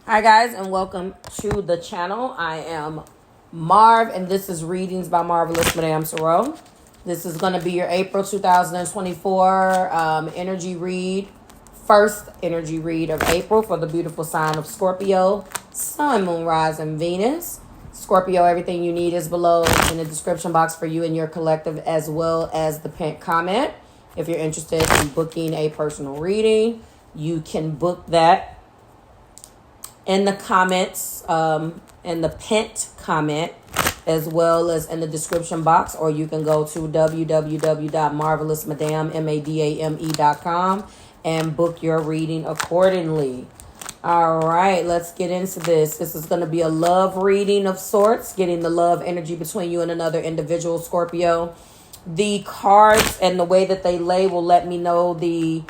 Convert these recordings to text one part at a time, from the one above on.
Hi guys, and welcome to the channel. I am Marv, and this is Readings by Marvelous Madame Tarot. This is going to be your April 2024 energy read. First energy read of April for the beautiful sign of Scorpio, Sun, Moon, Rise, and Venus. Scorpio, everything you need is below in the description box for you and your collective, as well as the pinned comment. If you're interested in booking a personal reading, you can book that in the comments, in the pinned comment, as well as in the description box, or you can go to www.marvelousmadame.com and book your reading accordingly. All right, let's get into this. This is going to be a love reading of sorts, getting the love energy between you and another individual, Scorpio. The cards and the way that they lay will let me know the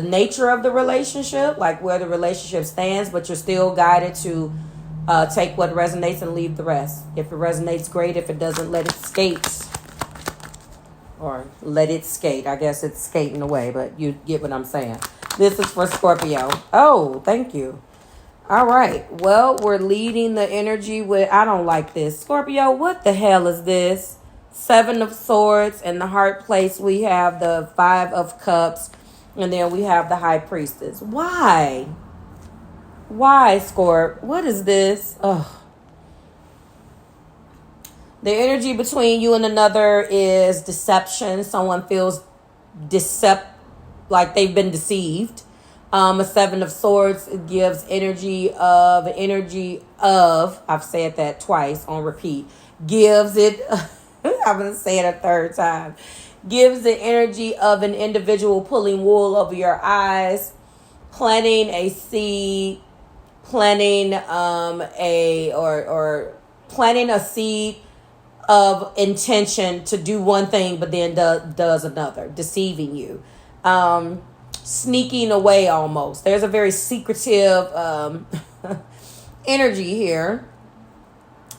nature of the relationship, like where the relationship stands, but you're still guided to take what resonates and leave the rest. If it resonates, great. If it doesn't, let it skate. Or let it skate. I guess it's skating away, but you get what I'm saying. This is for Scorpio. Oh, thank you. All right. Well, we're leading the energy with, I don't like this. Scorpio, what the hell is this? Seven of Swords. In the heart place, we have the Five of Cups. And then we have the High Priestess. Why? Why, Scorp? What is this? Ugh. The energy between you and another is deception. Someone feels like they've been deceived. A Seven of Swords gives energy of, I've said that twice on repeat. Gives it, I'm going to say it a third time. Gives the energy of an individual pulling wool over your eyes, planting a seed, planting planting a seed of intention to do one thing, but then does another, deceiving you, sneaking away almost. There's a very secretive energy here.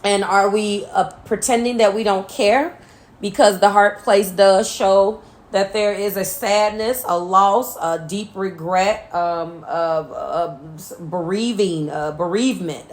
And are we pretending that we don't care? Because the heart place does show that there is a sadness, a loss, a deep regret, bereavement,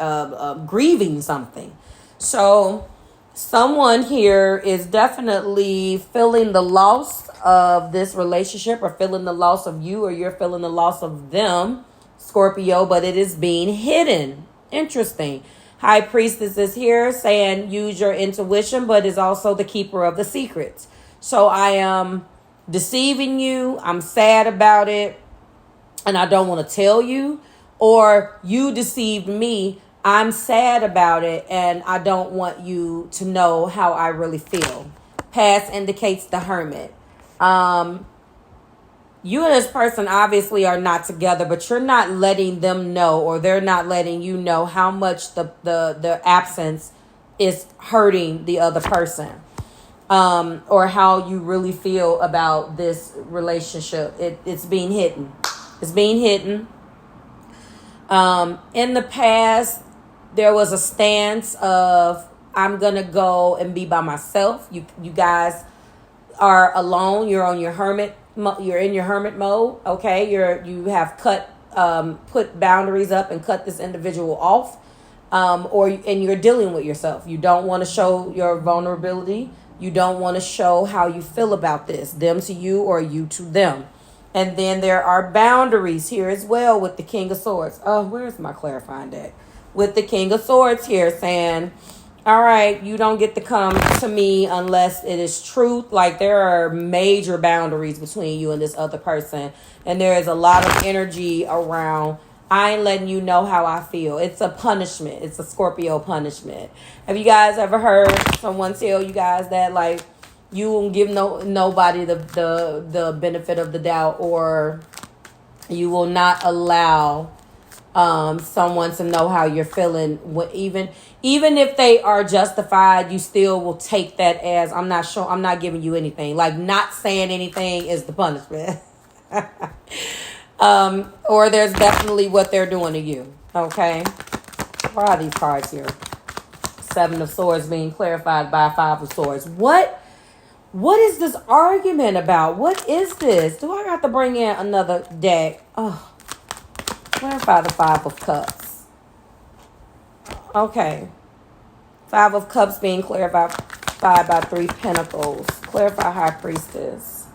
grieving something. So someone here is definitely feeling the loss of this relationship, or feeling the loss of you, or you're feeling the loss of them, Scorpio, but it is being hidden. Interesting. High Priestess is here saying use your intuition, but is also the keeper of the secrets. So I am deceiving you. I'm sad about it, and I don't want to tell you. Or you deceived me. I'm sad about it, and I don't want you to know how I really feel. Past indicates the Hermit. You and this person obviously are not together, but you're not letting them know, or they're not letting you know how much the absence is hurting the other person, or how you really feel about this relationship. It's being hidden. It's being hidden. In the past, there was a stance of, I'm going to go and be by myself. You guys are alone. You're on your hermit. You're in your hermit mode, okay? You have put boundaries up and cut this individual off, and you're dealing with yourself. You don't want to show your vulnerability. You don't want to show how you feel about this, them to you or you to them. And then there are boundaries here as well with the King of Swords. Oh, where's my clarifying deck? With the King of Swords here saying, all right, you don't get to come to me unless it is truth. Like, there are major boundaries between you and this other person. And there is a lot of energy around, I ain't letting you know how I feel. It's a punishment. It's a Scorpio punishment. Have you guys ever heard someone tell you guys that, like, you won't give nobody the benefit of the doubt, or you will not allow someone to know how you're feeling? Even if they are justified, you still will take that as, I'm not sure, I'm not giving you anything. Like, not saying anything is the punishment. Or there's definitely what they're doing to you. Okay. Why are these cards here? Seven of Swords being clarified by Five of Swords. What is this argument about? What is this? Do I got to bring in another deck? Oh, clarify the Five of Cups. Okay. Five of Cups being clarified by Three Pentacles. Clarify High Priestess.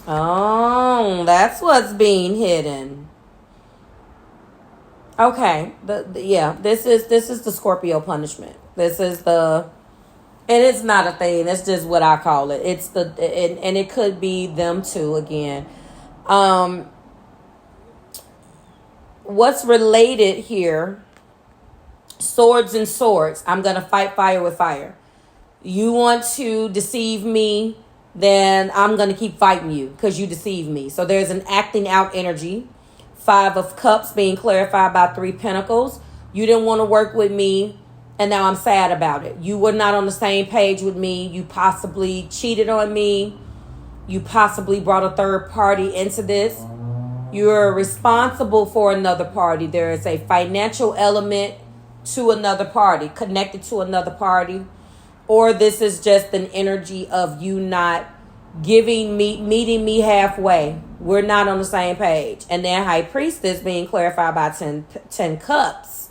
Oh, that's what's being hidden. Okay. This is the Scorpio punishment. This is the, and it's not a thing. It's just what I call it. It's the, and it could be them too again. What's related here? Swords and swords. I'm going to fight fire with fire. You want to deceive me, then I'm going to keep fighting you because you deceive me. So there's an acting out energy. Five of Cups being clarified by Three Pentacles. You didn't want to work with me, and now I'm sad about it. You were not on the same page with me. You possibly cheated on me. You possibly brought a third party into this. You're responsible for another party. There is a financial element to another party, connected to another party. Or this is just an energy of you not meeting me halfway. We're not on the same page. And then High Priestess being clarified by 10 Cups.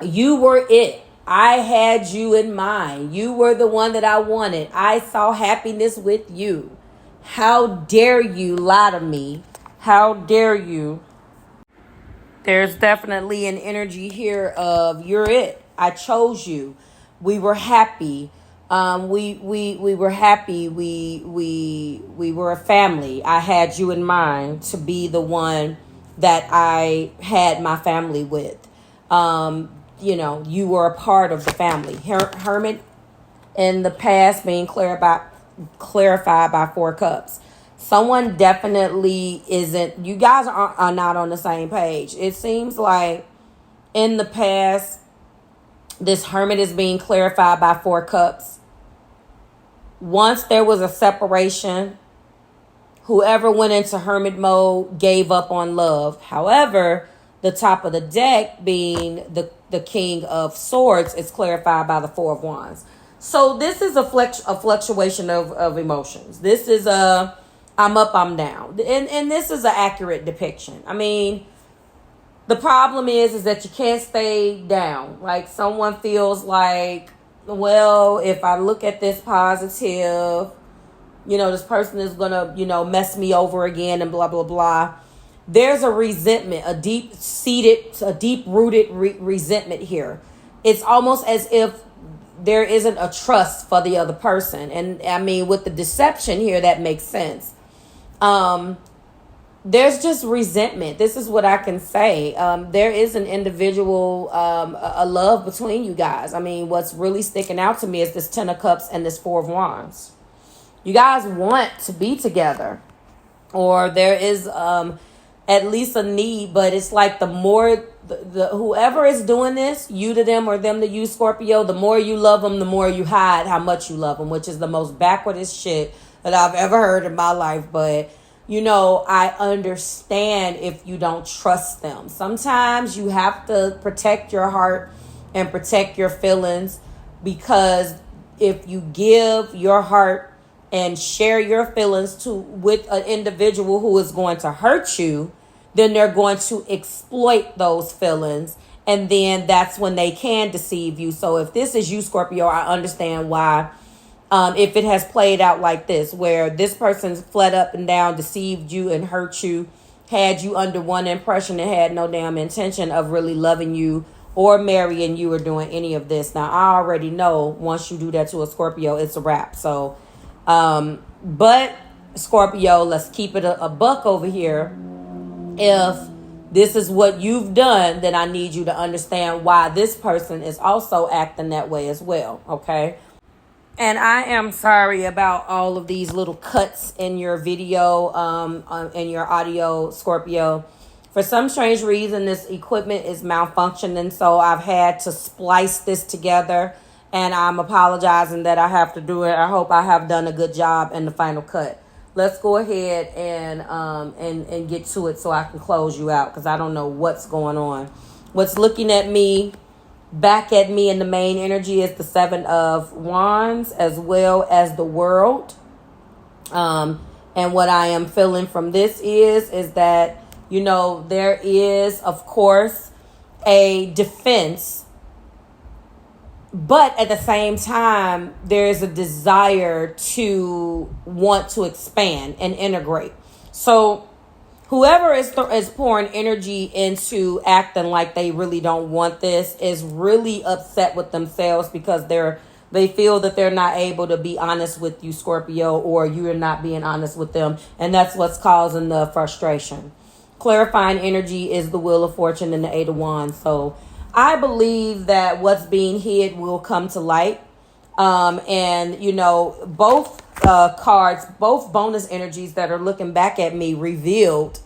You were it. I had you in mind. You were the one that I wanted. I saw happiness with you. How dare you lie to me? How dare you? There's definitely an energy here of you're it. I chose you. We were happy. We were happy. We were a family. I had you in mind to be the one that I had my family with. You were a part of the family. Hermit in the past being clarified by Four Cups. Someone definitely isn't, you guys are not on the same page. It seems like in the past, this Hermit is being clarified by Four Cups. Once there was a separation, whoever went into Hermit mode gave up on love. However, the top of the deck being the King of Swords is clarified by the Four of Wands. So this is a fluctuation of emotions. This is I'm up, I'm down. And this is an accurate depiction. I mean, the problem is that you can't stay down. Like someone feels like, well, if I look at this positive, this person is going to, mess me over again and blah, blah, blah. There's a resentment, a deep-rooted resentment here. It's almost as if there isn't a trust for the other person. And I mean, with the deception here, that makes sense. There's just resentment. This is what I can say. There is an individual, a love between you guys. I mean, what's really sticking out to me is this 10 of Cups and this 4 of Wands. You guys want to be together, or there is, at least a need, but it's like the more the whoever is doing this, you to them or them to you, Scorpio, the more you love them, the more you hide how much you love them, which is the most backwardest shit that I've ever heard in my life. But, I understand if you don't trust them. Sometimes you have to protect your heart and protect your feelings, because if you give your heart and share your feelings with an individual who is going to hurt you, then they're going to exploit those feelings. And then that's when they can deceive you. So if this is you, Scorpio, I understand why. If it has played out like this, where this person's fled up and down, deceived you and hurt you, had you under one impression and had no damn intention of really loving you or marrying you or doing any of this. Now, I already know once you do that to a Scorpio, it's a wrap. So, but Scorpio, let's keep it a buck over here. If this is what you've done, then I need you to understand why this person is also acting that way as well. Okay. And I am sorry about all of these little cuts in your video, in your audio, Scorpio. For some strange reason, this equipment is malfunctioning, so I've had to splice this together, and I'm apologizing that I have to do it. I hope I have done a good job in the final cut. Let's go ahead and get to it so I can close you out, because I don't know what's going on. What's looking at me, back at me in the main energy is the 7 of Wands, as well as the World. And what I am feeling from this is that, there is, of course, a defense, but at the same time, there's a desire to want to expand and integrate. So whoever is pouring energy into acting like they really don't want this is really upset with themselves because they feel that they're not able to be honest with you, Scorpio, or you're not being honest with them. And that's what's causing the frustration. Clarifying energy is the Wheel of Fortune and the Eight of Wands. So I believe that what's being hid will come to light. And, you know, both cards, both bonus energies that are looking back at me revealed,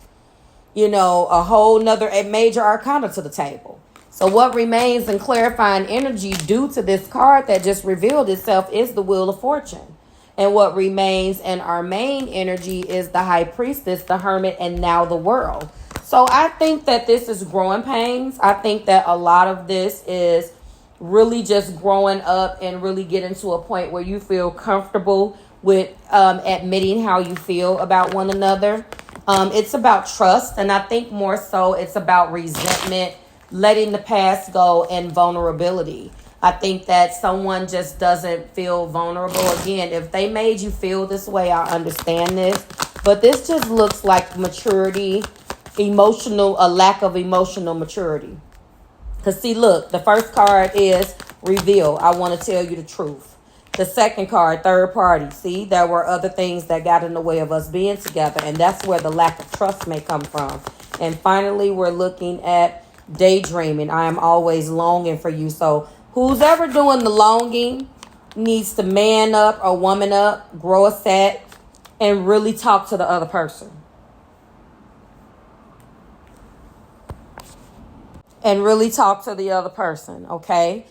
you know, a major arcana to the table. So what remains in clarifying energy due to this card that just revealed itself is the Wheel of Fortune. And what remains in our main energy is the High Priestess, the Hermit, and now the World. So I think that this is growing pains. I think that a lot of this is really just growing up and really getting to a point where you feel comfortable with admitting how you feel about one another. It's about trust, and I think more so it's about resentment, letting the past go, and vulnerability. I think that someone just doesn't feel vulnerable. Again, if they made you feel this way, I understand this. But this just looks like maturity, a lack of emotional maturity. Because see, look, the first card is reveal. I want to tell you the truth. The second card, third party. See, there were other things that got in the way of us being together. And that's where the lack of trust may come from. And finally, we're looking at daydreaming. I am always longing for you. So who's ever doing the longing needs to man up or woman up, grow a set, and really talk to the other person. Okay?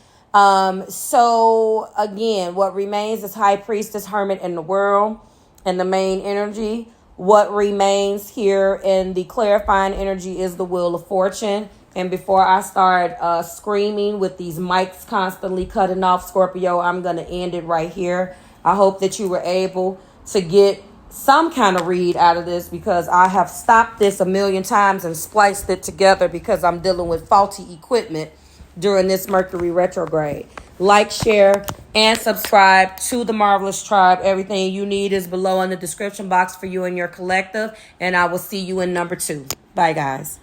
So again, what remains is High Priestess, Hermit, and the World, and the main energy. What remains here in the clarifying energy is the Wheel of Fortune. And before I start screaming with these mics constantly cutting off, Scorpio, I'm going to end it right here. I hope that you were able to get some kind of read out of this, because I have stopped this a million times and spliced it together because I'm dealing with faulty equipment during this Mercury retrograde. Like, share, and subscribe to the Marvelous Tribe. Everything you need is below in the description box for you and your collective. And I will see you in number 2. Bye, guys.